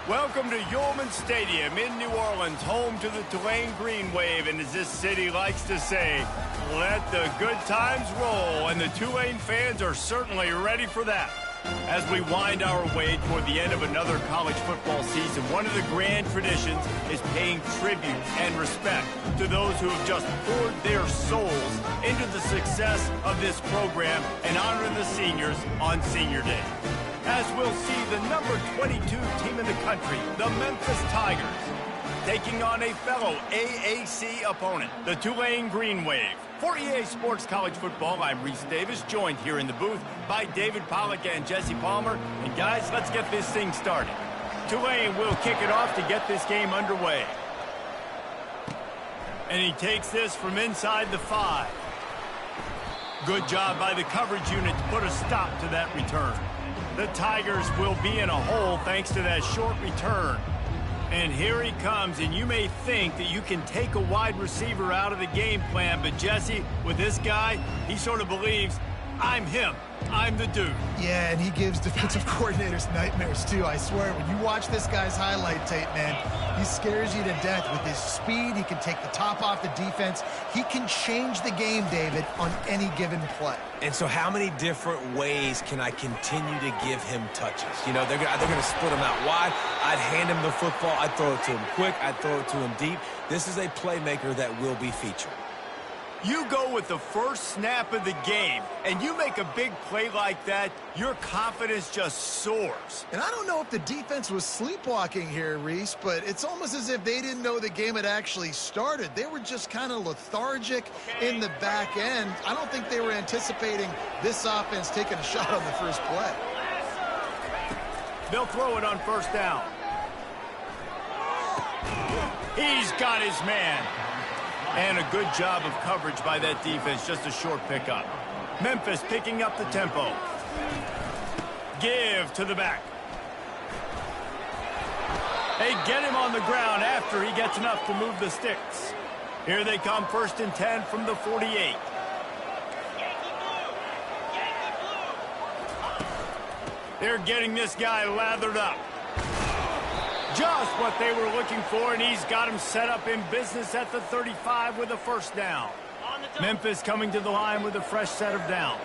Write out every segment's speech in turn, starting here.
Welcome to Yulman Stadium in New Orleans, home to the Tulane Green Wave, and as this city likes to say, let the good times roll, and the Tulane fans are certainly ready for that. As we wind our way toward the end of another college football season, one of the grand traditions is paying tribute and respect to those who have just poured their souls into the success of this program and honoring the seniors on Senior Day. As we'll see the number 22 team in the country, the Memphis Tigers, taking on a fellow AAC opponent, the Tulane Green Wave. For EA Sports College Football, I'm Reese Davis, joined here in the booth by David Pollack and Jesse Palmer. And guys, let's get this thing started. Tulane will kick it off to get this game underway. And he takes this from inside the 5. Good job by the coverage unit to put a stop to that return. The Tigers will be in a hole thanks to that short return. And here he comes, and you may think that you can take a wide receiver out of the game plan, but Jesse, with this guy, he sort of believes, I'm him. I'm the dude. Yeah, and he gives defensive coordinators nightmares, too. I swear, when you watch this guy's highlight tape, man, he scares you to death with his speed. He can take the top off the defense. He can change the game, David, on any given play. And so how many different ways can I continue to give him touches? You know, they're going to split him out wide. I'd hand him the football. I'd throw it to him quick. I'd throw it to him deep. This is a playmaker that will be featured. You go with the first snap of the game, and you make a big play like that, your confidence just soars. And I don't know if the defense was sleepwalking here, Reese, but it's almost as if they didn't know the game had actually started. They were just kind of lethargic in the back end. I don't think they were anticipating this offense taking a shot on the first play. They'll throw it on first down. He's got his man. And a good job of coverage by that defense, just a short pickup. Memphis picking up the tempo. Give to the back. They get him on the ground after he gets enough to move the sticks. Here they come, 1st and 10 from the 48. They're getting this guy lathered up. Just what they were looking for, and he's got him set up in business at the 35 with a first down. Memphis coming to the line with a fresh set of downs.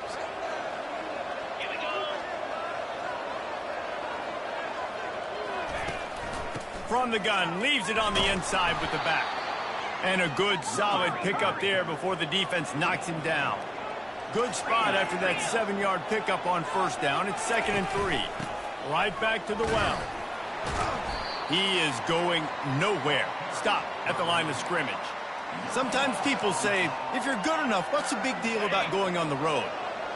From the gun, leaves it on the inside with the back. And a good, solid pickup there before the defense knocks him down. Good spot after that 7-yard pickup on first down. It's 2nd and 3. Right back to the well. He is going nowhere. Stop at the line of scrimmage. Sometimes people say, if you're good enough, what's the big deal about going on the road?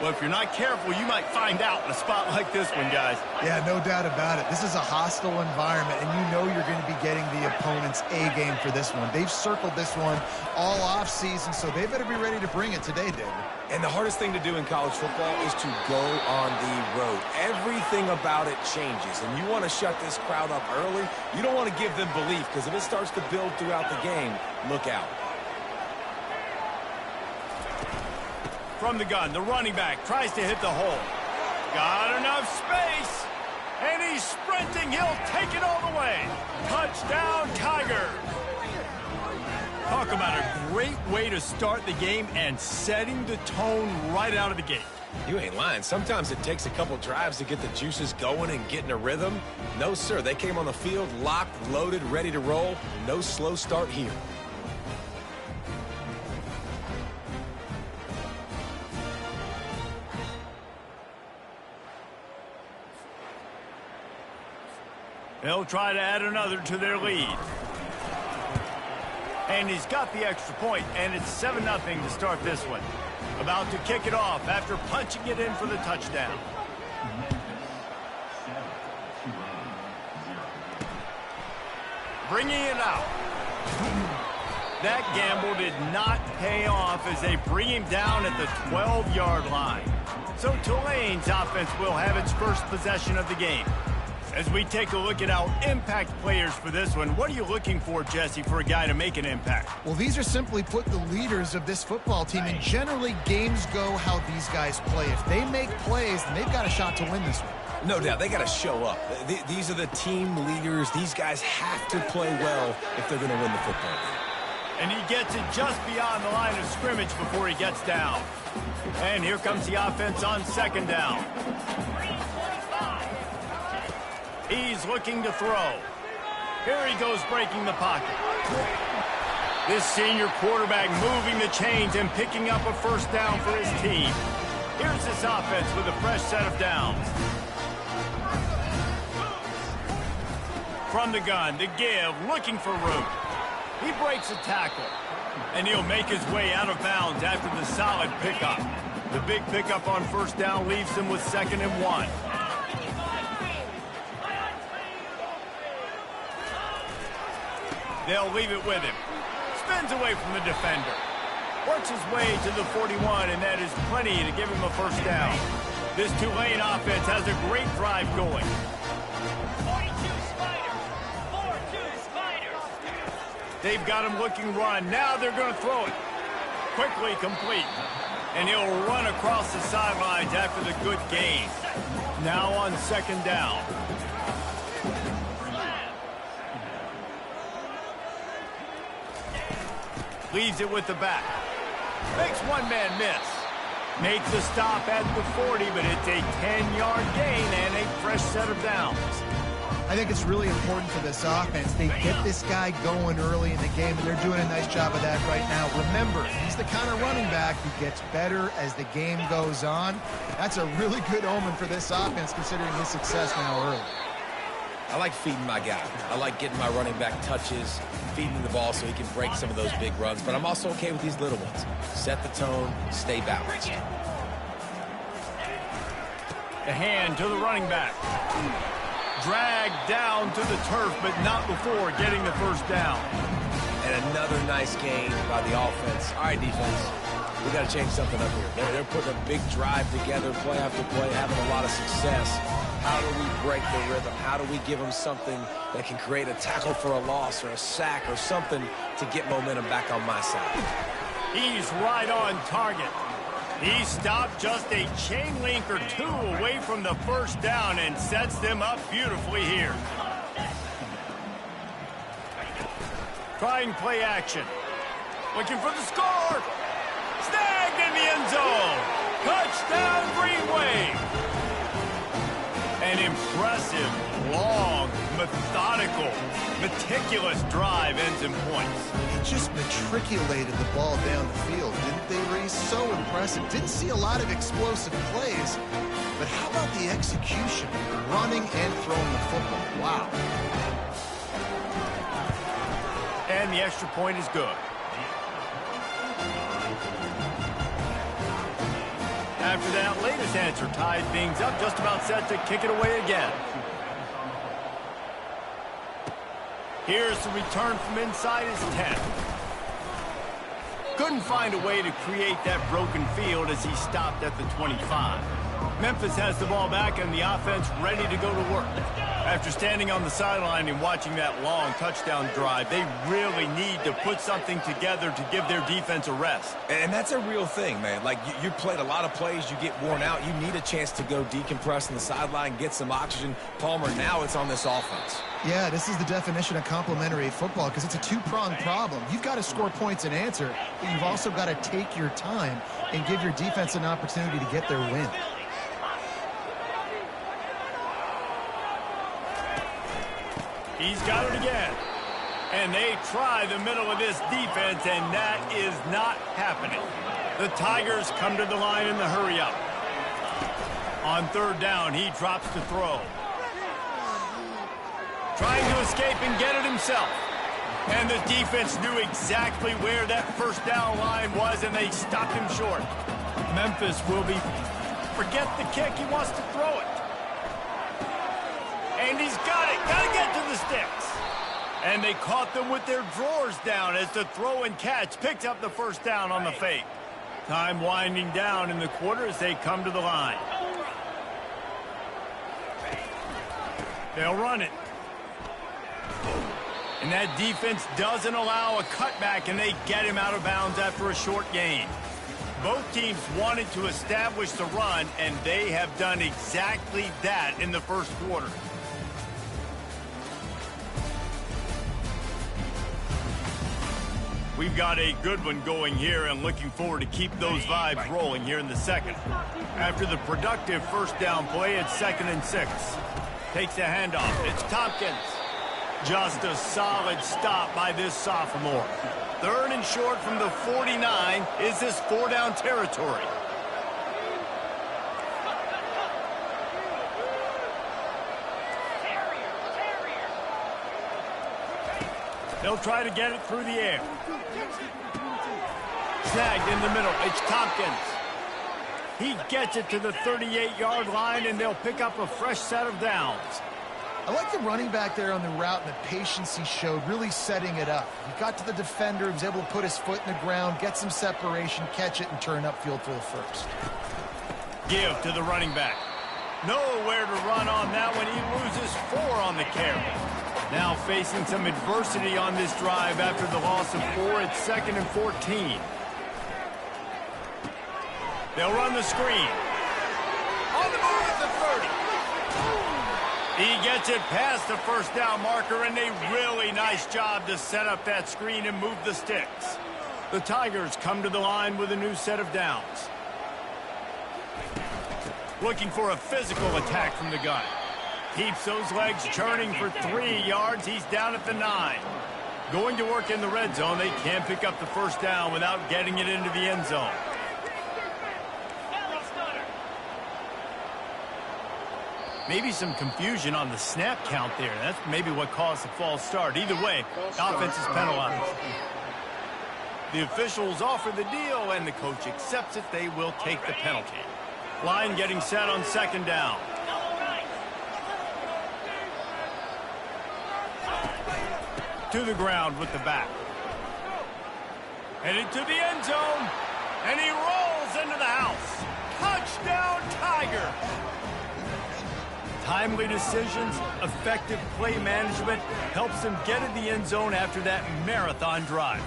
Well, if you're not careful, you might find out in a spot like this one, guys. Yeah, no doubt about it. This is a hostile environment, and you know you're going to be getting the opponent's A game for this one. They've circled this one all offseason, so they better be ready to bring it today, David. And the hardest thing to do in college football is to go on the road. Everything about it changes, and you want to shut this crowd up early. You don't want to give them belief, because if it starts to build throughout the game, look out. From the gun, the running back tries to hit the hole. Got enough space, and he's sprinting. He'll take it all the way. Touchdown, Tigers. Talk about a great way to start the game and setting the tone right out of the gate. You ain't lying. Sometimes it takes a couple drives to get the juices going and get in a rhythm. No, sir. They came on the field locked, loaded, ready to roll. No slow start here. They'll try to add another to their lead. And he's got the extra point, and it's 7-0 to start this one. About to kick it off after punching it in for the touchdown. Bringing it out. That gamble did not pay off as they bring him down at the 12-yard line. So Tulane's offense will have its first possession of the game. As we take a look at our impact players for this one, what are you looking for, Jesse, for a guy to make an impact? Well, these are simply put the leaders of this football team, and generally games go how these guys play. If they make plays, then they've got a shot to win this one. No doubt, they got to show up. These are the team leaders. These guys have to play well if they're going to win the football game. And he gets it just beyond the line of scrimmage before he gets down. And here comes the offense on second down. He's looking to throw. Here he goes breaking the pocket. This senior quarterback moving the chains and picking up a first down for his team. Here's this offense with a fresh set of downs. From the gun, the give, looking for room. He breaks a tackle, and he'll make his way out of bounds after the solid pickup. The big pickup on first down leaves him with 2nd and 1. They'll leave it with him. Spins away from the defender. Works his way to the 41, and that is plenty to give him a first down. This Tulane offense has a great drive going. 42 Spiders, 4-2 Spiders. They've got him looking run. Now they're going to throw it. Quickly complete. And he'll run across the sidelines after the good gain. Now on 2nd down. Leaves it with the back. Makes one man miss. Makes the stop at the 40, but it's a 10-yard gain and a fresh set of downs. I think it's really important for this offense. They get this guy going early in the game, and they're doing a nice job of that right now. Remember, he's the kind of running back who gets better as the game goes on. That's a really good omen for this offense, considering his success now early. I like feeding my guy. I like getting my running back touches, feeding the ball so he can break some of those big runs. But I'm also okay with these little ones. Set the tone, stay balanced. The hand to the running back. Dragged down to the turf, but not before getting the first down. And another nice gain by the offense. All right, defense, we got to change something up here. They're putting a big drive together, play after play, having a lot of success. How do we break the rhythm? How do we give them something that can create a tackle for a loss or a sack or something to get momentum back on my side? He's right on target. He stopped just a chain link or two away from the first down and sets them up beautifully here. Trying play action. Looking for the score. Snagged in the end zone. Touchdown, Green Wave. An impressive, long, methodical, meticulous drive ends in points. He just matriculated the ball down the field, didn't they, Reese? So impressive. Didn't see a lot of explosive plays, but how about the execution? Running and throwing the football. Wow. And the extra point is good. After that latest answer tied things up, just about set to kick it away again. Here's the return from inside his 10. Couldn't find a way to create that broken field as he stopped at the 25. Memphis has the ball back and the offense ready to go to work. After standing on the sideline and watching that long touchdown drive, they really need to put something together to give their defense a rest. And that's a real thing, man. Like, you played a lot of plays, you get worn out, you need a chance to go decompress on the sideline, get some oxygen. Palmer, now it's on this offense. Yeah, this is the definition of complementary football because it's a two-pronged problem. You've got to score points and answer, but you've also got to take your time and give your defense an opportunity to get their win. He's got it again. And they try the middle of this defense, and that is not happening. The Tigers come to the line in the hurry-up. On third down, he drops to throw. Trying to escape and get it himself. And the defense knew exactly where that first down line was, and they stopped him short. Memphis will be... Forget the kick. He wants to throw it. And he's got it. Got to get to the sticks. And they caught them with their drawers down as the throw and catch picked up the first down on the fake. Time winding down in the quarter as they come to the line. They'll run it. And that defense doesn't allow a cutback, and they get him out of bounds after a short gain. Both teams wanted to establish the run, and they have done exactly that in the first quarter. We've got a good one going here and looking forward to keep those vibes rolling here in the second. After the productive first down play, it's 2nd and 6. Takes the handoff. It's Tompkins. Just a solid stop by this sophomore. 3rd and short from the 49. Is this 4-down territory? They'll try to get it through the air. Snagged in the middle. It's Tompkins. He gets it to the 38-yard line, and they'll pick up a fresh set of downs. I like the running back there on the route and the patience he showed, really setting it up. He got to the defender, he was able to put his foot in the ground, get some separation, catch it, and turn upfield for the first. Give to the running back. Nowhere to run on that one. He loses 4 on the carry. Now facing some adversity on this drive after the loss of 4. It's 2nd and 14. They'll run the screen. On the move at the 30. He gets it past the first down marker, and a really nice job to set up that screen and move the sticks. The Tigers come to the line with a new set of downs. Looking for a physical attack from the gun. Keeps those legs churning for 3 yards. He's down at the 9. Going to work in the red zone. They can't pick up the first down without getting it into the end zone. Maybe some confusion on the snap count there. That's maybe what caused the false start. Either way, the offense is penalized. The officials offer the deal, and the coach accepts it. They will take the penalty. Line getting set on 2nd down. To the ground with the back. Headed to the end zone. And he rolls into the house. Touchdown, Tiger! Timely decisions, effective play management helps them get in the end zone after that marathon drive.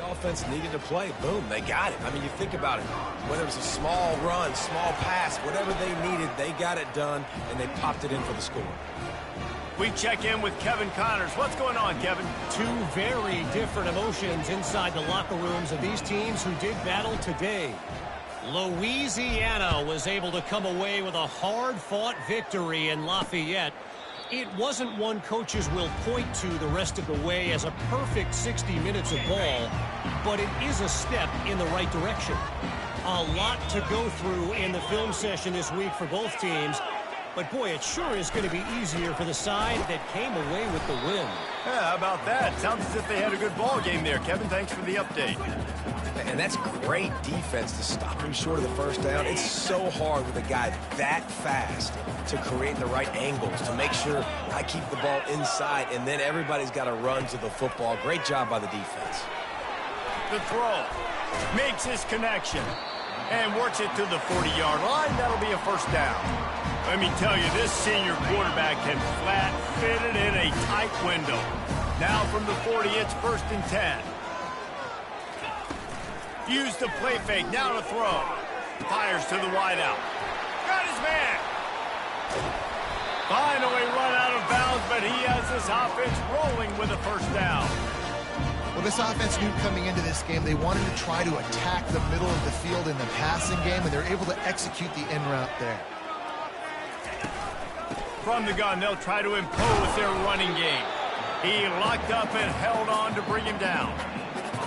Offense needed to play. Boom, they got it. I mean, you think about it. Whether it was a small run, small pass, whatever they needed, they got it done, and they popped it in for the score. We check in with Kevin Connors. What's going on, Kevin? 2 very different emotions inside the locker rooms of these teams who did battle today. Louisiana was able to come away with a hard-fought victory in Lafayette. It wasn't one coaches will point to the rest of the way as a perfect 60 minutes of ball, but it is a step in the right direction. A lot to go through in the film session this week for both teams, but boy, it sure is going to be easier for the side that came away with the win. Yeah, how about that? Sounds as if they had a good ball game there. Kevin, thanks for the update. And that's great defense to stop him short of the first down. It's so hard with a guy that fast to create the right angles, to make sure I keep the ball inside, and then everybody's got to run to the football. Great job by the defense. The throw. Makes his connection. And works it to the 40-yard line. That'll be a first down. Let me tell you, this senior quarterback can flat fit it in a tight window. Now from the 40, it's 1st and 10. Use the play fake, now to throw. Fires to the wideout. Got his man. Finally run out of bounds, but he has this offense rolling with a first down. Well, this offense knew coming into this game they wanted to try to attack the middle of the field in the passing game, and they're able to execute the in route there. From the gun, they'll try to impose their running game. He locked up and held on to bring him down.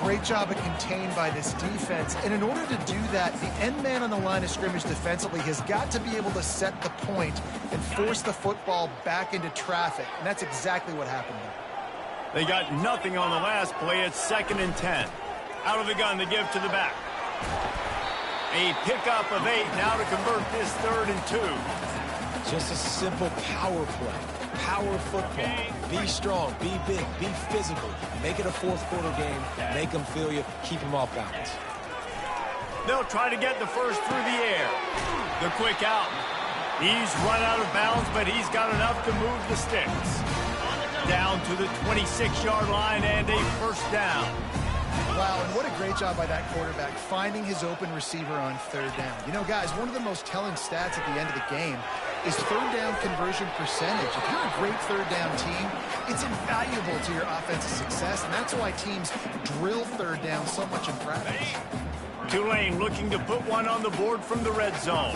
Great job of contained by this defense, and in order to do that, the end man on the line of scrimmage defensively has got to be able to set the point and force the football back into traffic, and that's exactly what happened there. They got nothing on the last play. It's 2nd and 10. Out of the gun, they give to the back. A pickup of 8 now to convert this 3rd and 2. Just a simple power play. Power football. Be strong, be big, be physical. Make it a 4th quarter game. Make them feel you. Keep them off balance. They'll try to get the first through the air. The quick out. He's run out of bounds, but he's got enough to move the sticks. Down to the 26-yard line and a 1st down. Wow, and what a great job by that quarterback finding his open receiver on 3rd down. You know, guys, one of the most telling stats at the end of the game is 3rd down conversion percentage. If you're a great 3rd down team, it's invaluable to your offensive success, and that's why teams drill 3rd down so much in practice. Tulane looking to put one on the board from the red zone.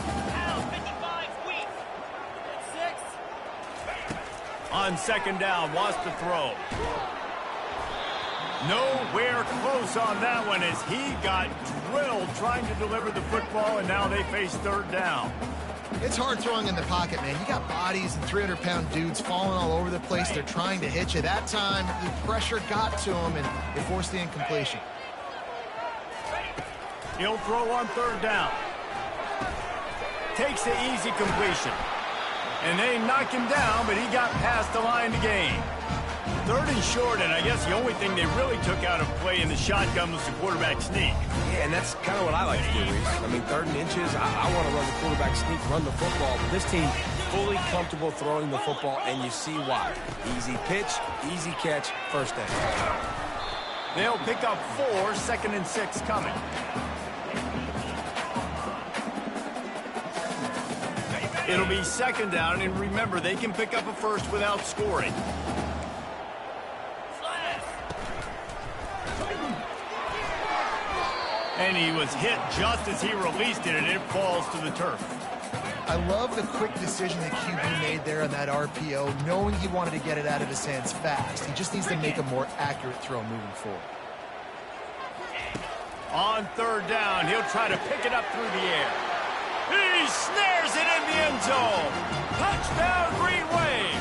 On 2nd down, wants to throw. Nowhere close on that one as he got drilled trying to deliver the football, and now they face 3rd down. It's hard throwing in the pocket, man. You got bodies and 300-pound dudes falling all over the place. They're trying to hit you. That time, the pressure got to him, and it forced the incompletion. He'll throw on 3rd down. Takes the easy completion. And they knock him down, but he got past the line to gain. 3rd and short, and I guess the only thing they really took out of play in the shotgun was the quarterback sneak. Yeah, and that's kind of what I like to do, Reese. I mean, 3rd and inches, I want to run the quarterback sneak, run the football. But this team fully comfortable throwing the football, and you see why. Easy pitch, easy catch, 1st down. They'll pick up 4, 2nd and 6 coming. It'll be 2nd down, and remember, they can pick up a 1st without scoring. And he was hit just as he released it, and it falls to the turf. I love the quick decision that QB made there on that RPO, knowing he wanted to get it out of his hands fast. He just needs to make a more accurate throw moving forward. On 3rd down, he'll try to pick it up through the air. He snares it in the end zone. Touchdown, Green Wave.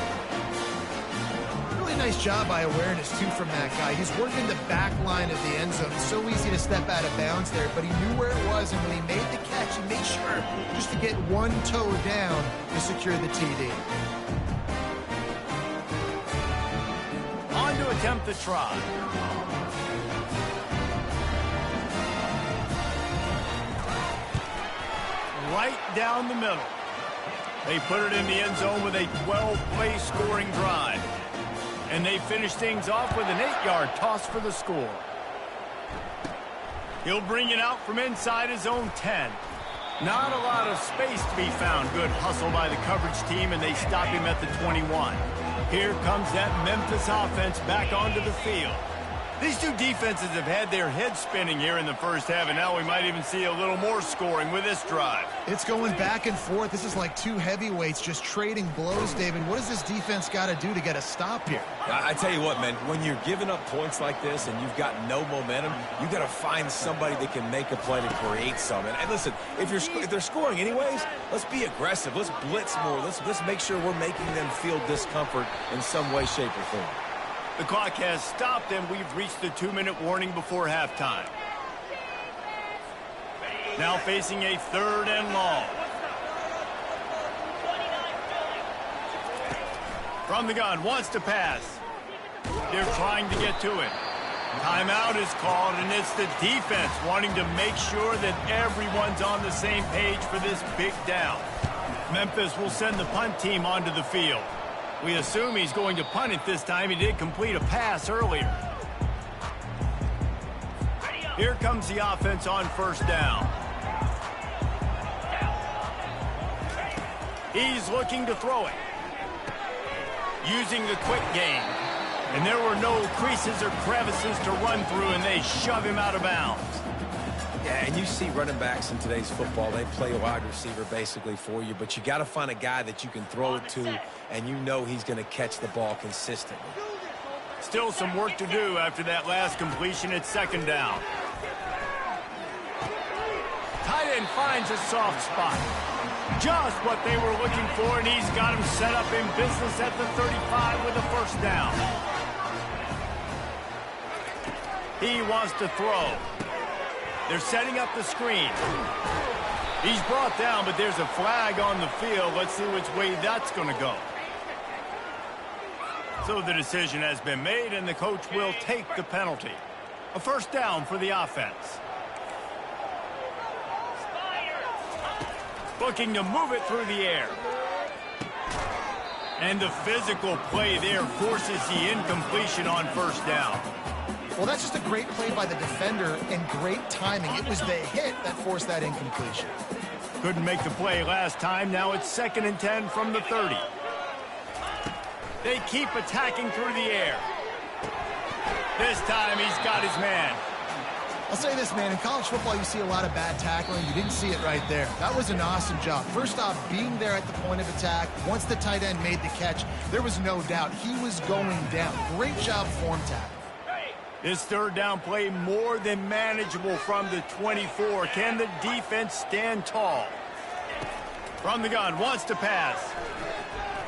Really nice job by awareness, too, from that guy. He's working the back line of the end zone. It's so easy to step out of bounds there, but he knew where it was, and when he made the catch, he made sure just to get one toe down to secure the TD. On to attempt the try. Right down the middle. They put it in the end zone with a 12-play scoring drive. And they finish things off with an 8-yard toss for the score. He'll bring it out from inside his own 10. Not a lot of space to be found. Good hustle by the coverage team, and they stop him at the 21. Here comes that Memphis offense back onto the field. These two defenses have had their heads spinning here in the 1st half, and now we might even see a little more scoring with this drive. It's going back and forth. This is like two heavyweights just trading blows, David. What does this defense got to do to get a stop here? I tell you what, man, when you're giving up points like this and you've got no momentum, you got to find somebody that can make a play to create something. And listen, if they're scoring anyways, let's be aggressive. Let's blitz more. Let's make sure we're making them feel discomfort in some way, shape, or form. The clock has stopped, and we've reached the 2-minute warning before halftime. Now facing a 3rd and long. From the gun, wants to pass. They're trying to get to it. Timeout is called, and it's the defense wanting to make sure that everyone's on the same page for this big down. Memphis will send the punt team onto the field. We assume he's going to punt it this time. He did complete a pass earlier. Here comes the offense on 1st down. He's looking to throw it. Using the quick game. And there were no creases or crevices to run through, and they shove him out of bounds. Yeah, and you see running backs in today's football, they play wide receiver basically for you, but you got to find a guy that you can throw it to, and you know he's going to catch the ball consistently. Still some work to do after that last completion at 2nd down. Tight end finds a soft spot. Just what they were looking for, and he's got him set up in business at the 35 with a 1st down. He wants to throw. They're setting up the screen. He's brought down, but there's a flag on the field. Let's see which way that's going to go. So the decision has been made, and the coach will take the penalty. A first down for the offense. Looking to move it through the air. And the physical play there forces the incompletion on first down. Well, that's just a great play by the defender and great timing. It was the hit that forced that incompletion. Couldn't make the play last time. Now it's 2nd and 10 from the 30. They keep attacking through the air. This time he's got his man. I'll say this, man. In college football, you see a lot of bad tackling. You didn't see it right there. That was an awesome job. First off, being there at the point of attack. Once the tight end made the catch, there was no doubt he was going down. Great job form tackle. This third down play more than manageable from the 24. Can the defense stand tall? From the gun, wants to pass.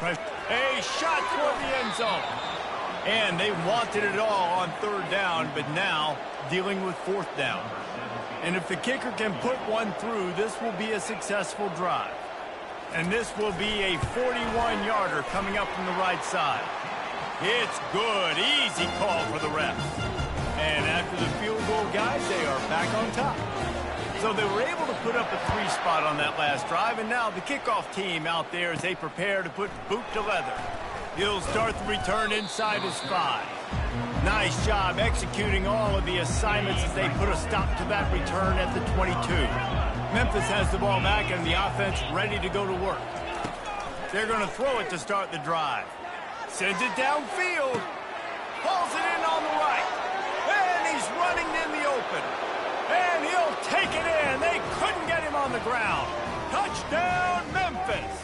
A shot toward the end zone. And they wanted it all on third down, but now dealing with fourth down. And if the kicker can put one through, this will be a successful drive. And this will be a 41-yarder coming up from the right side. It's good. Easy call for the refs. And after the field goal, guys, they are back on top. So they were able to put up a 3 spot on that last drive, and now the kickoff team out there as they prepare to put boot to leather. He'll start the return inside his 5. Nice job executing all of the assignments as they put a stop to that return at the 22. Memphis has the ball back and the offense ready to go to work. They're going to throw it to start the drive. Sends it downfield. Pulls it in on the right. And he's running in the open. And he'll take it in. They couldn't get him on the ground. Touchdown, Memphis.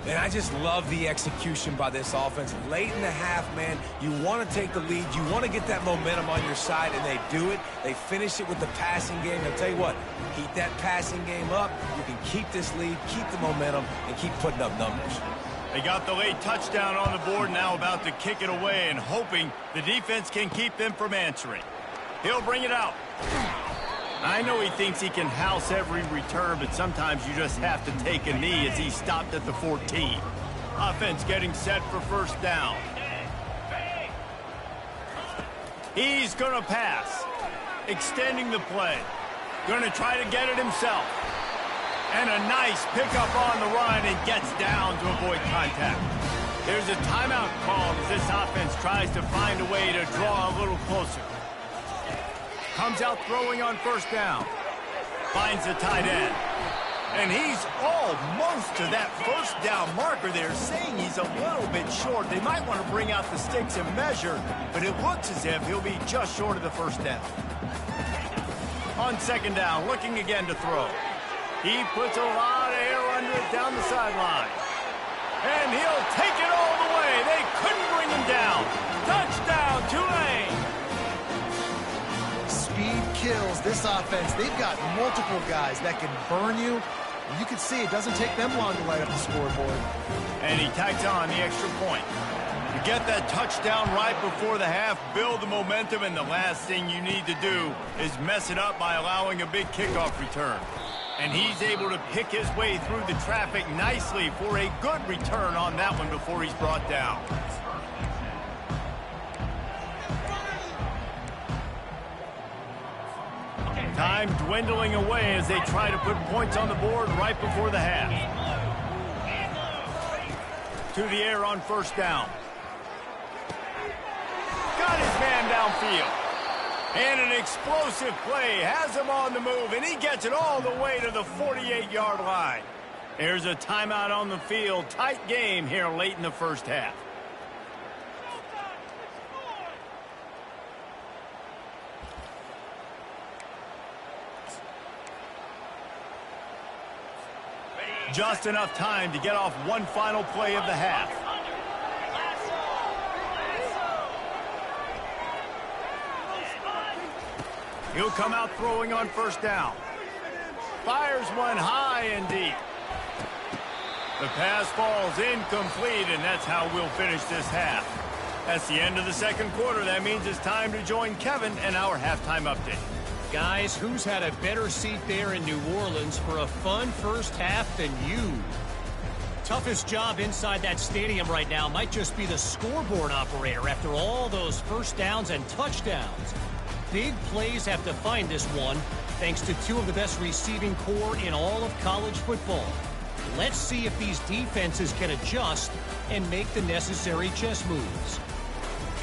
And I just love the execution by this offense. Late in the half, man, you want to take the lead. You want to get that momentum on your side, and they do it. They finish it with the passing game. I'll tell you what, keep that passing game up. You can keep this lead, keep the momentum, and keep putting up numbers. They got the late touchdown on the board, now about to kick it away and hoping the defense can keep them from answering. He'll bring it out. I know he thinks he can house every return, but sometimes you just have to take a knee as he stopped at the 14. Offense getting set for first down. He's going to pass. Extending the play. Going to try to get it himself. And a nice pickup on the run and gets down to avoid contact. There's a timeout called as this offense tries to find a way to draw a little closer. Comes out throwing on first down. Finds the tight end. And he's almost to that first down marker there, saying he's a little bit short. They might want to bring out the sticks and measure, but it looks as if he'll be just short of the first down. On second down, looking again to throw. He puts a lot of air under it down the sideline. And he'll take it all the way. They couldn't bring him down. Touchdown, Tulane. Speed kills this offense. They've got multiple guys that can burn you. And you can see it doesn't take them long to light up the scoreboard. And he tacks on the extra point. You get that touchdown right before the half, build the momentum, and the last thing you need to do is mess it up by allowing a big kickoff return. And he's able to pick his way through the traffic nicely for a good return on that one before he's brought down. Time dwindling away as they try to put points on the board right before the half. To the air on first down. Got his man downfield. And an explosive play has him on the move, and he gets it all the way to the 48-yard line. There's a timeout on the field. Tight game here late in the first half. Just enough time to get off one final play of the half. He'll come out throwing on first down. Fires one high and deep. The pass falls incomplete, and that's how we'll finish this half. That's the end of the second quarter. That means it's time to join Kevin and our halftime update. Guys, who's had a better seat there in New Orleans for a fun first half than you? Toughest job inside that stadium right now might just be the scoreboard operator after all those first downs and touchdowns. Big plays have defined this one, thanks to two of the best receiving core in all of college football. Let's see if these defenses can adjust and make the necessary chess moves.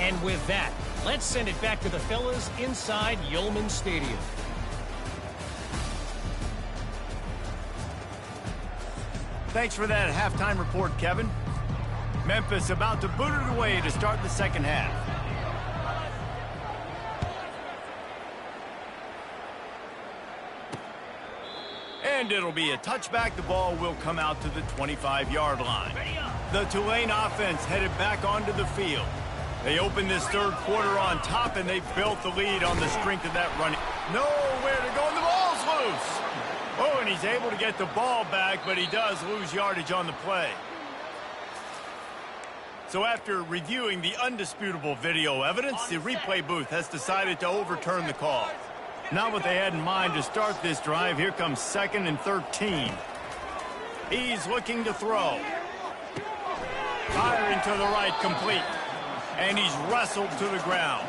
And with that, let's send it back to the fellas inside Yeoman Stadium. Thanks for that halftime report, Kevin. Memphis about to boot it away to start the second half. And it'll be a touchback. The ball will come out to the 25-yard line. The Tulane offense headed back onto the field. They opened this third quarter on top, and they built the lead on the strength of that running. Nowhere to go, and the ball's loose. Oh, and he's able to get the ball back, but he does lose yardage on the play. So after reviewing the undisputable video evidence, the replay booth has decided to overturn the call. Not what they had in mind to start this drive. Here comes 2nd and 13. He's looking to throw. Firing to the right, complete. And he's wrestled to the ground.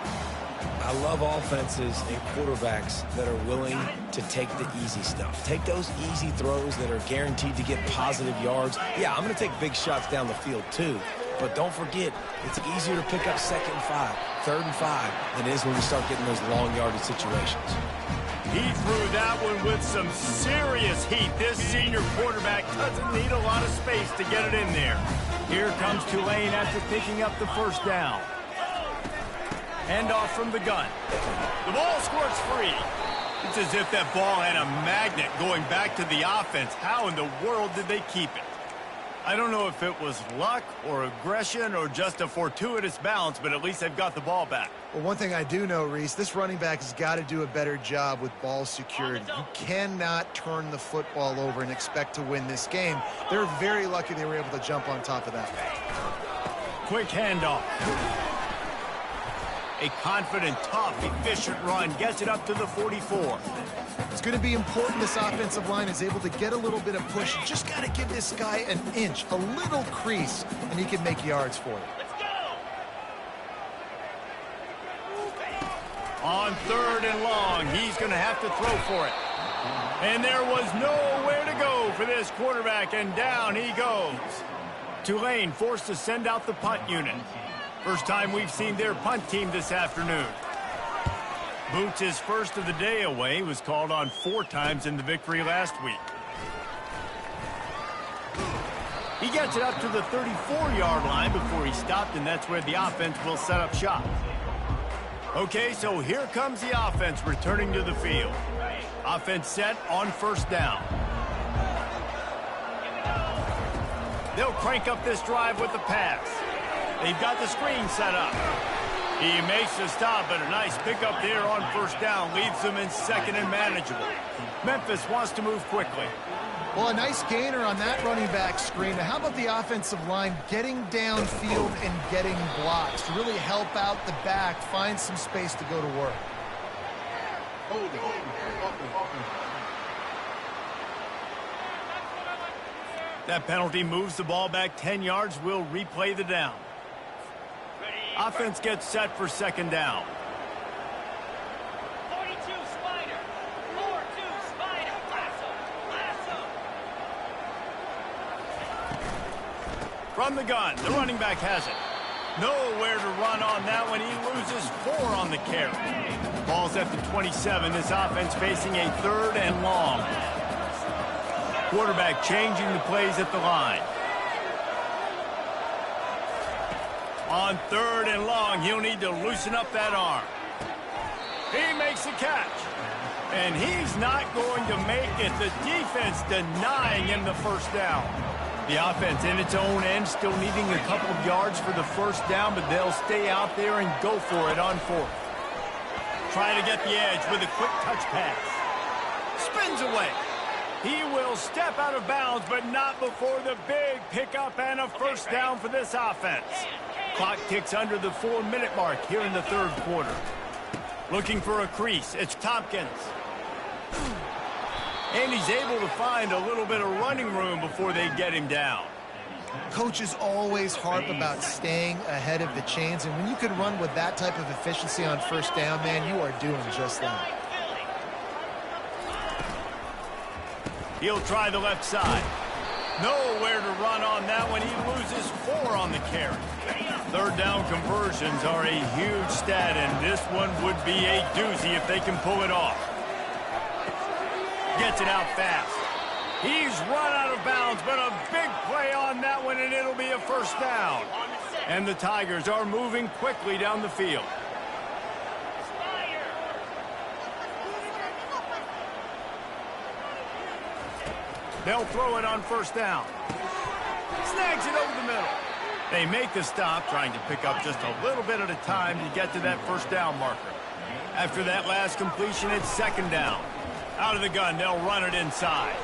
I love offenses and quarterbacks that are willing to take the easy stuff. Take those easy throws that are guaranteed to get positive yards. Yeah, I'm going to take big shots down the field too. But don't forget, it's easier to pick up 2nd and 5, 3rd and 5 than it is when we start getting those long yardage situations. He threw that one with some serious heat. This senior quarterback doesn't need a lot of space to get it in there. Here comes Tulane after picking up the first down. Handoff from the gun. The ball squirts free. It's as if that ball had a magnet going back to the offense. How in the world did they keep it? I don't know if it was luck or aggression or just a fortuitous bounce, but at least they've got the ball back. Well, one thing I do know, Reese, this running back has got to do a better job with ball security. You cannot turn the football over and expect to win this game. They're very lucky they were able to jump on top of that. Quick handoff. A confident, tough, efficient run gets it up to the 44. It's going to be important this offensive line is able to get a little bit of push. You just got to give this guy an inch, a little crease, and he can make yards for you. On 3rd and long, he's going to have to throw for it. And there was nowhere to go for this quarterback, and down he goes. Tulane forced to send out the punt unit. First time we've seen their punt team this afternoon. Boots his first of the day away, was called on 4 times in the victory last week. He gets it up to the 34-yard line before he stopped, and that's where the offense will set up shop. Okay, so here comes the offense returning to the field. Offense set on first down. They'll crank up this drive with the pass. They've got the screen set up. He makes the stop, but a nice pickup there on first down leaves them in 2nd and manageable. Memphis wants to move quickly. Well, a nice gainer on that running back screen. Now, how about the offensive line getting downfield and getting blocks to really help out the back, find some space to go to work? That penalty moves the ball back 10 yards. We'll replay the down. Offense gets set for 2nd down. 42 Spider. 4-2 Spider. Lasso. From the gun, the running back has it. Nowhere to run on that one. He loses 4 on the carry. Ball's at the 27. This offense facing a 3rd and long. Quarterback changing the plays at the line. On 3rd and long, he'll need to loosen up that arm. He makes the catch. And he's not going to make it. The defense denying him the first down. The offense in its own end still needing a couple of yards for the first down, but they'll stay out there and go for it on 4th. Try to get the edge with a quick touch pass. Spins away. He will step out of bounds, but not before the big pickup and a first down for this offense. Clock ticks under the 4-minute mark here in the third quarter. Looking for a crease. It's Tompkins. And he's able to find a little bit of running room before they get him down. Coaches always harp about staying ahead of the chains, and when you can run with that type of efficiency on first down, man, you are doing just that. He'll try the left side. Nowhere to run on that one. He loses 4 on the carry. Third down conversions are a huge stat, and this one would be a doozy if they can pull it off. Gets it out fast. He's run out of bounds, but a big play on that one, and it'll be a first down. And the Tigers are moving quickly down the field. They'll throw it on first down. Snags it over the middle. They make the stop, trying to pick up just a little bit at a time to get to that first down marker. After that last completion, it's second down. Out of the gun, they'll run it inside.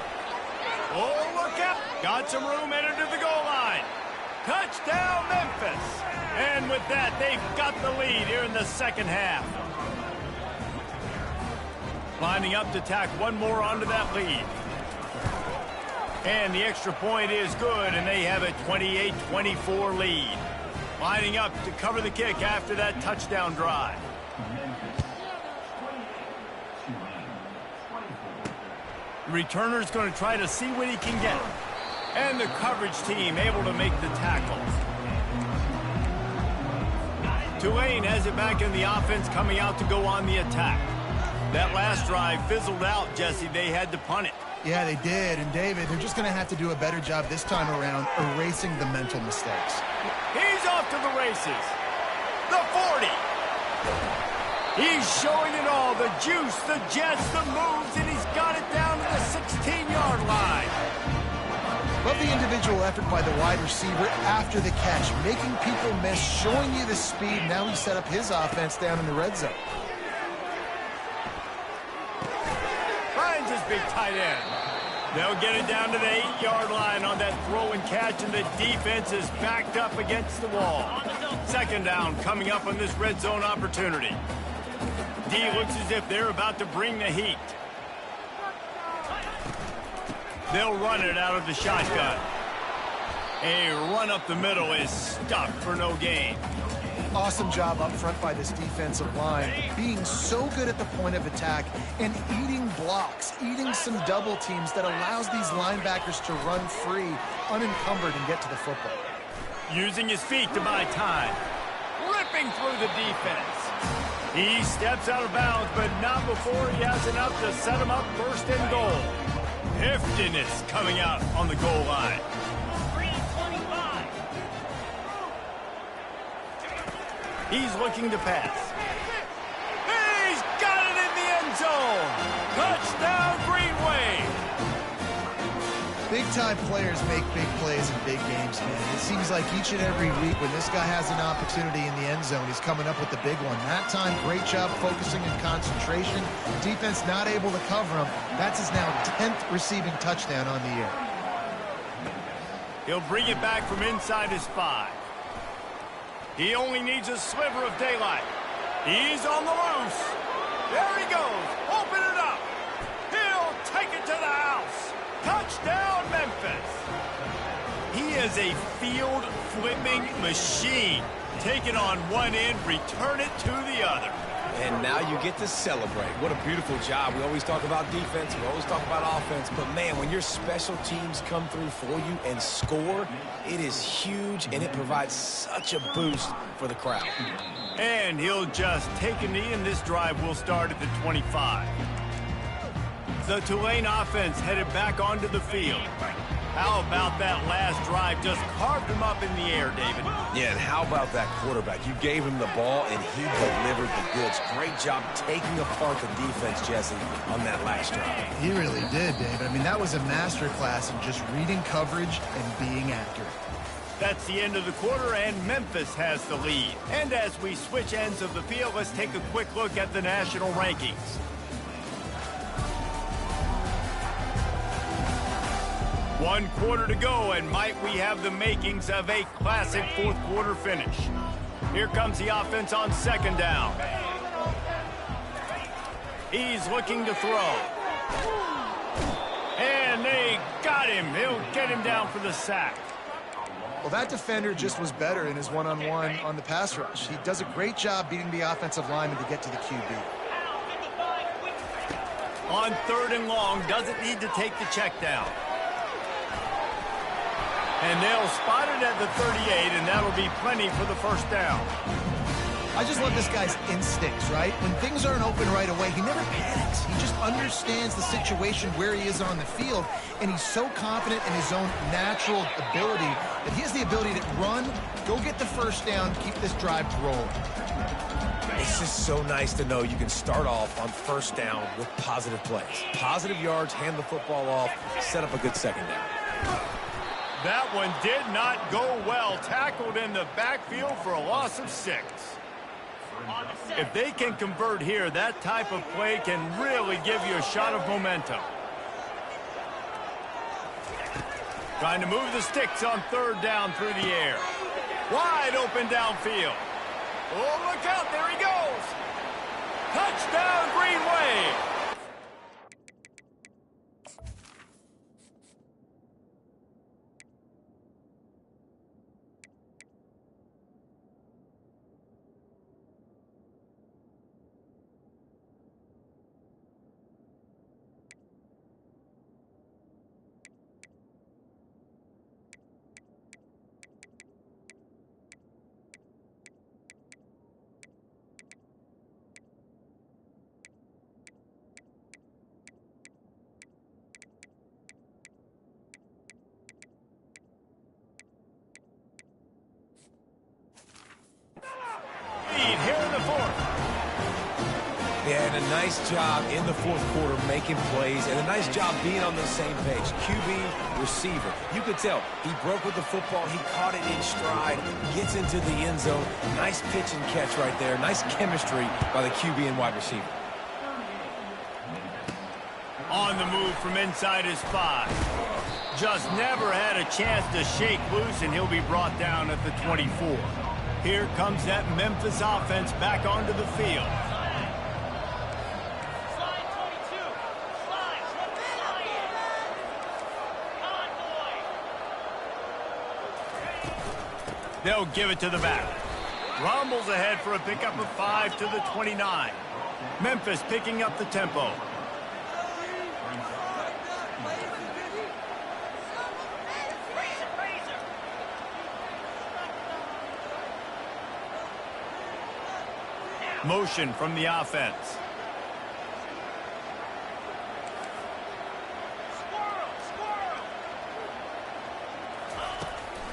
Oh, look out. Got some room headed to the goal line. Touchdown, Memphis. And with that, they've got the lead here in the second half. Lining up to tack one more onto that lead. And the extra point is good, and they have a 28-24 lead. Lining up to cover the kick after that touchdown drive. The returner's going to try to see what he can get. And the coverage team able to make the tackle. Tulane has it back in the offense, coming out to go on the attack. That last drive fizzled out, Jesse. They had to punt it. Yeah, they did. And, David, they're just going to have to do a better job this time around erasing the mental mistakes. He's off to the races. The 40. He's showing it all. The juice, the jets, the moves, and he's got it down to the 16-yard line. Love the individual effort by the wide receiver after the catch, making people miss, showing you the speed. Now he set up his offense down in the red zone. Finds his big tight end. They'll get it down to the 8-yard line on that throw and catch, and the defense is backed up against the wall. Second down coming up on this red zone opportunity. D looks as if they're about to bring the heat. They'll run it out of the shotgun. A run up the middle is stuck for no gain. Awesome job up front by this defensive line, being so good at the point of attack and eating blocks, eating some double teams that allows these linebackers to run free, unencumbered, and get to the football. Using his feet to buy time. Ripping through the defense. He steps out of bounds, but not before he has enough to set him up first and goal. Heftiness coming out on the goal line. He's looking to pass. He's got it in the end zone. Touchdown, Green Wave. Big-time players make big plays in big games, man. It seems like each and every week when this guy has an opportunity in the end zone, he's coming up with the big one. That time, great job focusing and concentration. Defense not able to cover him. That's his now 10th receiving touchdown on the year. He'll bring it back from inside his 5. He only needs a sliver of daylight. He's on the loose. There he goes. Open it up. He'll take it to the house. Touchdown, Memphis. He is a field-flipping machine. Take it on one end, return it to the other. And now you get to celebrate. What a beautiful job. We always talk about defense. We always talk about offense. But, man, when your special teams come through for you and score, it is huge, and it provides such a boost for the crowd. And he'll just take a knee, and this drive will start at the 25. The Tulane offense headed back onto the field. How about that last drive? Just carved him up in the air, David. Yeah, and how about that quarterback? You gave him the ball, and he delivered the goods. Great job taking apart the defense, Jesse, on that last drive. He really did, David. I mean, that was a masterclass in just reading coverage and being accurate. That's the end of the quarter, and Memphis has the lead. And as we switch ends of the field, let's take a quick look at the national rankings. 1 quarter to go, and might we have the makings of a classic fourth quarter finish. Here comes the offense on 2nd down. He's looking to throw. And they got him. He'll get him down for the sack. Well, that defender just was better in his one-on-one on the pass rush. He does a great job beating the offensive lineman to get to the QB. On 3rd and long, doesn't need to take the check down. And they'll spot it at the 38, and that'll be plenty for the 1st down. I just love this guy's instincts, right? When things aren't open right away, he never panics. He just understands the situation where he is on the field, and he's so confident in his own natural ability that he has the ability to run, go get the 1st down, keep this drive rolling. It's just so nice to know you can start off on 1st down with positive plays. Positive yards, hand the football off, set up a good 2nd down. That one did not go well. Tackled in the backfield for a loss of 6. If they can convert here, that type of play can really give you a shot of momentum. Trying to move the sticks on 3rd down through the air. Wide open downfield. Oh, look out, there he goes. Touchdown, Green Wave. Here in the 4th. Yeah, and a nice job in the 4th quarter making plays, and a nice job being on the same page. QB, receiver. You could tell he broke with the football. He caught it in stride, gets into the end zone. Nice pitch and catch right there. Nice chemistry by the QB and wide receiver. On the move from inside his 5. Just never had a chance to shake loose, and he'll be brought down at the 24. Here comes that Memphis offense back onto the field. Slide 22. Slide. Convoy. They'll give it to the back. Rumbles ahead for a pickup of 5 to the 29. Memphis picking up the tempo. Motion from the offense.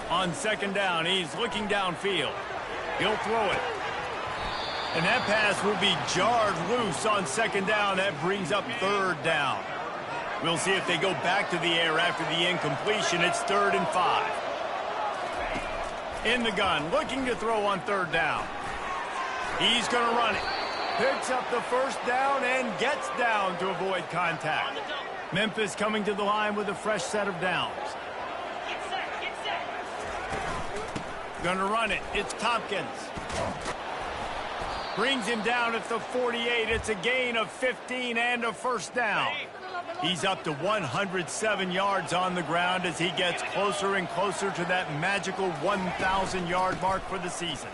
On 2nd down, he's looking downfield. He'll throw it. And that pass will be jarred loose on 2nd down. That brings up 3rd down. We'll see if they go back to the air after the incompletion. It's 3rd and 5. In the gun, looking to throw on 3rd down. He's going to run it. Picks up the 1st down and gets down to avoid contact. Memphis coming to the line with a fresh set of downs. Get set. Going to run it. It's Tompkins. Brings him down at the 48. It's a gain of 15 and a 1st down. He's up to 107 yards on the ground as he gets closer and closer to that magical 1,000-yard mark for the season.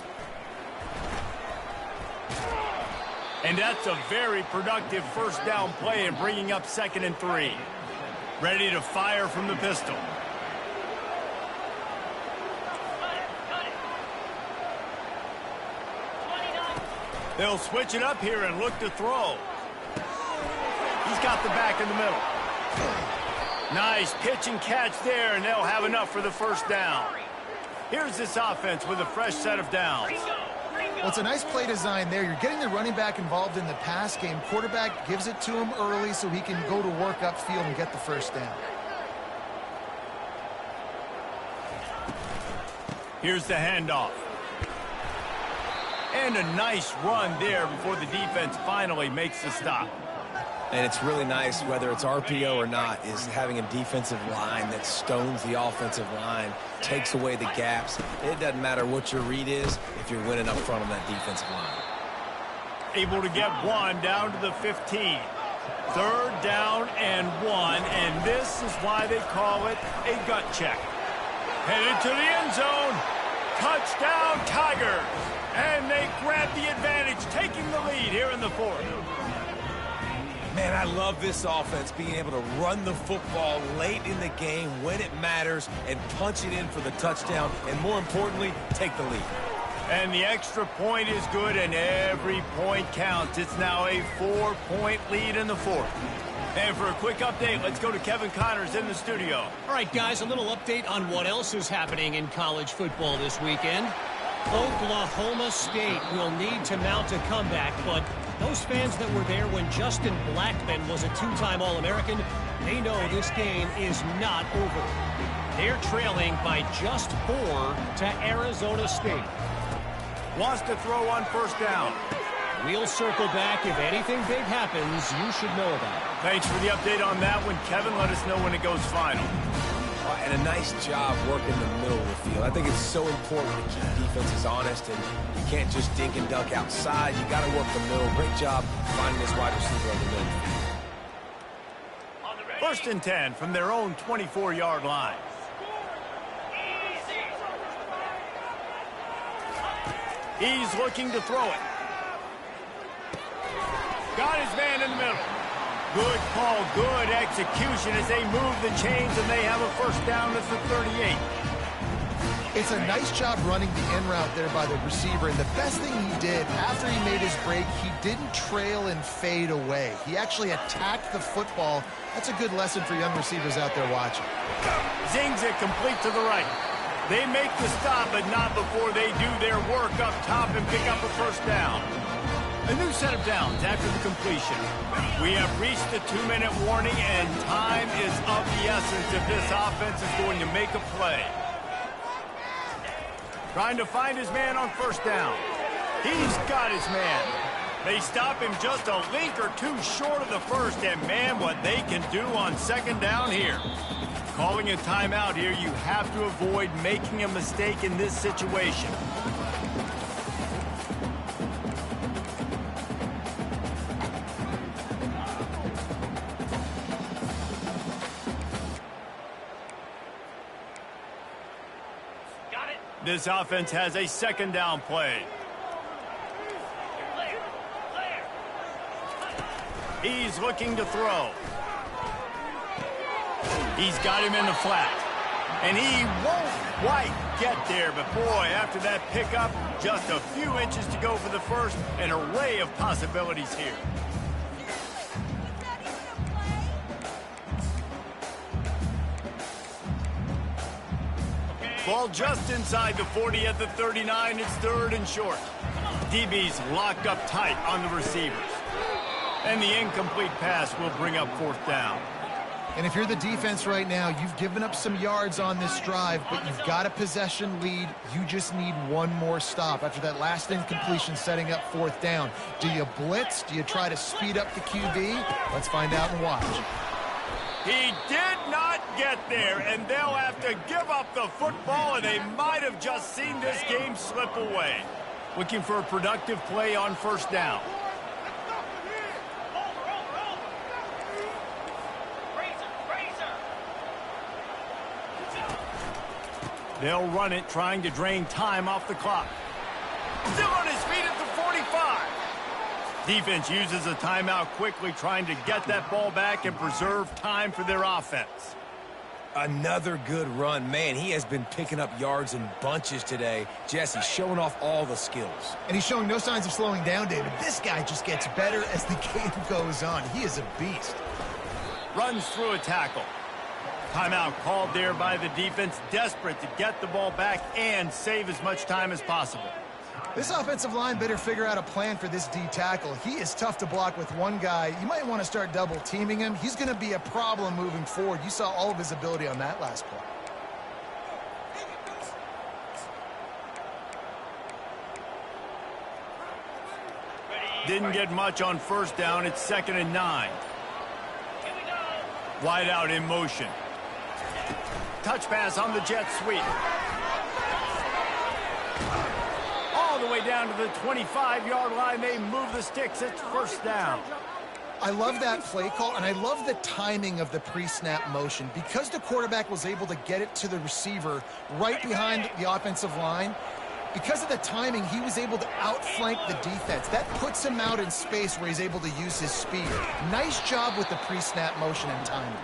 And that's a very productive 1st down play and bringing up 2nd and 3. Ready to fire from the pistol. They'll switch it up here and look to throw. He's got the back in the middle. Nice pitch and catch there, and they'll have enough for the 1st down. Here's this offense with a fresh set of downs. Well, it's a nice play design there. You're getting the running back involved in the pass game. Quarterback gives it to him early so he can go to work upfield and get the 1st down. Here's the handoff. And a nice run there before the defense finally makes the stop. And it's really nice, whether it's RPO or not, is having a defensive line that stones the offensive line, takes away the gaps. It doesn't matter what your read is if you're winning up front on that defensive line. Able to get one down to the 15. Third down and 1, and this is why they call it a gut check. Headed to the end zone. Touchdown, Tigers. And they grab the advantage, taking the lead here in the fourth. Man, I love this offense, being able to run the football late in the game when it matters and punch it in for the touchdown, and more importantly, take the lead. And the extra point is good, and every point counts. It's now a 4-point lead in the fourth. And for a quick update, let's go to Kevin Connors in the studio. All right, guys, a little update on what else is happening in college football this weekend. Oklahoma State will need to mount a comeback, but those fans that were there when Justin Blackmon was a two-time All-American, they know this game is not over. They're trailing by just 4 to Arizona State. Wants to throw on first down. We'll circle back. If anything big happens, you should know about it. Thanks for the update on that one, Kevin. Let us know when it goes final. And a nice job working the middle of the field. I think it's so important to keep defenses honest, and you can't just dink and dunk outside. You got to work the middle. Great job finding this wide receiver on the middle. First and 10 from their own 24-yard line. He's looking to throw it. Got his man in the middle. Good call, good execution as they move the chains, and they have a first down at the 38. It's a nice job running the in route there by the receiver, and the best thing he did after he made his break, he didn't trail and fade away. He actually attacked the football. That's a good lesson for young receivers out there watching. Zings it complete to the right. They make the stop, but not before they do their work up top and pick up a first down. A new set of downs after the completion. We have reached the 2-minute warning, and time is of the essence if this offense is going to make a play. Trying to find his man on first down. He's got his man. They stop him just a link or two short of the first, and man, what they can do on second down here. Calling a timeout here, you have to avoid making a mistake in this situation. This offense has a second down play. He's looking to throw. He's got him in the flat. And he won't quite get there. But boy, after that pickup, just a few inches to go for the first. An array of possibilities here. Ball just inside the 40 at the 39. It's third and short. DB's locked up tight on the receivers. And the incomplete pass will bring up fourth down. And if you're the defense right now, you've given up some yards on this drive, but you've got a possession lead. You just need one more stop after that last incompletion setting up fourth down. Do you blitz? Do you try to speed up the QB? Let's find out and watch. He did not get there, and they'll have to give up the football, and they might have just seen this game slip away. Looking for a productive play on first down. They'll run it, trying to drain time off the clock. Still on his feet at the 45. Defense uses a timeout quickly, trying to get that ball back and preserve time for their offense. Another good run. Man, he has been picking up yards in bunches today. Jesse showing off all the skills. And he's showing no signs of slowing down, David. This guy just gets better as the game goes on. He is a beast. Runs through a tackle. Timeout called there by the defense, desperate to get the ball back and save as much time as possible. This offensive line better figure out a plan for this D tackle. He is tough to block with one guy. You might want to start double teaming him. He's going to be a problem moving forward. You saw all of his ability on that last play. Didn't get much on first down. It's 2nd and 9. Wide out in motion. Touch pass on the jet sweep. All the way down to the 25-yard line. They move the sticks. It's first down. I love that play call, and I love the timing of the pre-snap motion. Because the quarterback was able to get it to the receiver right behind the offensive line, because of the timing, he was able to outflank the defense. That puts him out in space where he's able to use his speed. Nice job with the pre-snap motion and timing.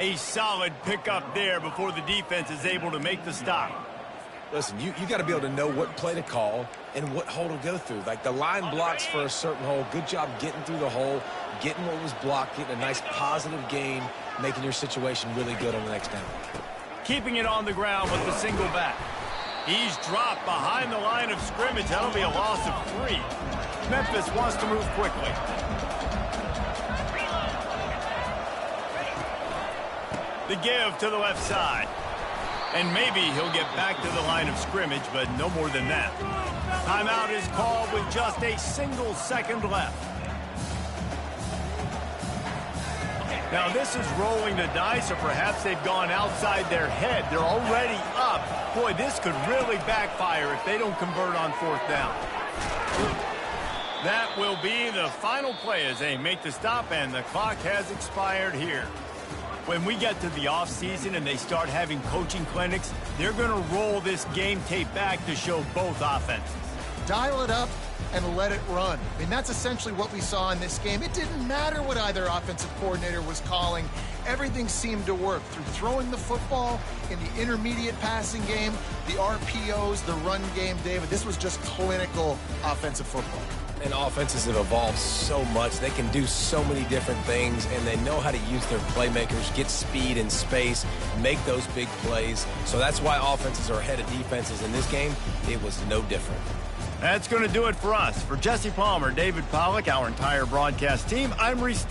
A solid pickup there before the defense is able to make the stop. Listen, you got to be able to know what play to call and what hole to go through. Like, the line blocks for a certain hole. Good job getting through the hole, getting what was blocked, getting a nice positive gain, making your situation really good on the next down. Keeping it on the ground with the single back. He's dropped behind the line of scrimmage. That'll be a loss of 3. Memphis wants to move quickly. The give to the left side. And maybe he'll get back to the line of scrimmage, but no more than that. Timeout is called with just a single second left. Now this is rolling the dice, or perhaps they've gone outside their head. They're already up. Boy, this could really backfire if they don't convert on fourth down. That will be the final play as they make the stop, and the clock has expired here. When we get to the offseason and they start having coaching clinics, they're going to roll this game tape back to show both offenses. Dial it up and let it run. I mean, that's essentially what we saw in this game. It didn't matter what either offensive coordinator was calling. Everything seemed to work through throwing the football in the intermediate passing game, the RPOs, the run game. David, this was just clinical offensive football. And offenses have evolved so much. They can do so many different things, and they know how to use their playmakers, get speed and space, make those big plays. So that's why offenses are ahead of defenses. In this game, it was no different. That's going to do it for us. For Jesse Palmer, David Pollack, our entire broadcast team, I'm Reese.